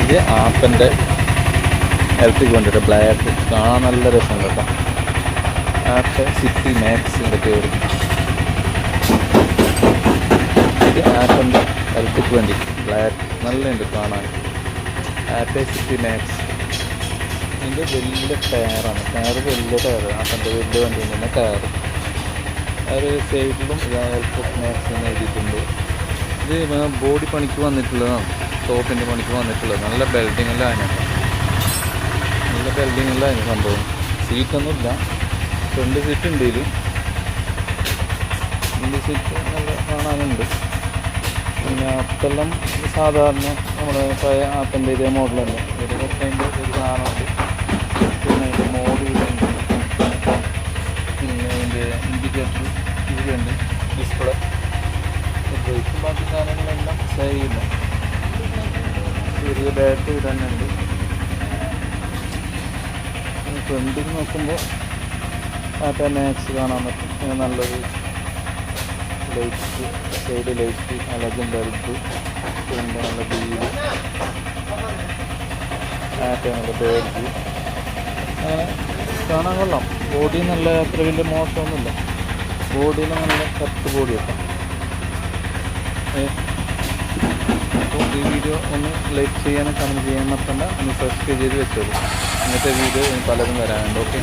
ഇത് ആപ്പൻ്റെ ഇലക്ട്രിക് വണ്ടിയുടെ ബ്ലാക്ക് കാണാൻ നല്ല രസമുണ്ട് കേട്ടോ. ആപ്പ് സിറ്റി മാക്സിൻ്റെ പേര്. ഇത് ആപ്പൻ്റെ ഇലക്ട്രിക് വണ്ടി ബ്ലാക്ക് നല്ലുണ്ട് കാണാൻ. ആപ്പ് സിറ്റി മാക്സ്. ഇതിൻ്റെ വലിയ ടയറാണ്. ടയർ വലിയ ടയർ. ആപ്പൻ്റെ വലിയ വണ്ടിയിൽ തന്നെ ടയർ. ഒരു സൈഡിലും ഇലക്ട്രിക് മാക്സ് എന്ന് എഴുതിയിട്ടുണ്ട്. ഇത് ബോഡി പണിക്ക് വന്നിട്ടുള്ളതാണ്. ടോപ്പിൻ്റെ പണിക്ക് വന്നിട്ടുള്ളത്. നല്ല ബെൽഡിങ് എല്ലാം അതിനകത്ത്. നല്ല ബെൽഡിങ് എല്ലാം അതിന് സംഭവം. സീറ്റൊന്നുമില്ല. ഫ്രണ്ട് സീറ്റ് ഉണ്ട്. ഇതിൽ ഫ്രണ്ട് സീറ്റ് നല്ല കാണാനുണ്ട്. പിന്നെ അപ്പെല്ലാം സാധാരണ നമ്മുടെ പഴയ ആപ്പൻ്റെ ഇതേ മോഡൽ തന്നെ. ഒരു അതിൻ്റെ ഒരു സാധനമുണ്ട്. പിന്നെ അതിൻ്റെ മോഡലുണ്ട്. പിന്നെ അതിൻ്റെ ഇൻഡിക്കേറ്റർ ഇതിലുണ്ട്. ഡിസ്പ്ലേ ബ്രേക്കും ബാക്കി സാധനങ്ങളെല്ലാം സേവില്ല. ചെറിയ ബാറ്ററി തന്നെ ഉണ്ട്. ഫ്രണ്ടിൽ നോക്കുമ്പോൾ ടാറ്റ മാക്സ് കാണാൻ പറ്റും. പിന്നെ നല്ലൊരു ലൈറ്റ്, സൈഡ് ലൈറ്റ്, അലജൻ ബൾബ്, പിന്നെ നല്ല വീല്, ടാറ്റ നല്ല ബാഗ്. അങ്ങനെ കാണാൻ കൊള്ളാം. ബോഡി നല്ല അത്ര വലിയ മോശമൊന്നുമില്ല. ബോഡിയിൽ നല്ല കറക്റ്റ് ബോഡിയൊക്കെ. അപ്പോൾ ഈ വീഡിയോ ഒന്ന് ലൈക്ക് ചെയ്യാനും കമൻറ്റ് ചെയ്യാനും മറക്കണ്ട. ഒന്ന് സബ്സ്ക്രൈബ് ചെയ്ത് വെച്ചോളൂ. ഇന്നത്തെ വീഡിയോ പലതും വരാനുണ്ട്. ഓക്കെ.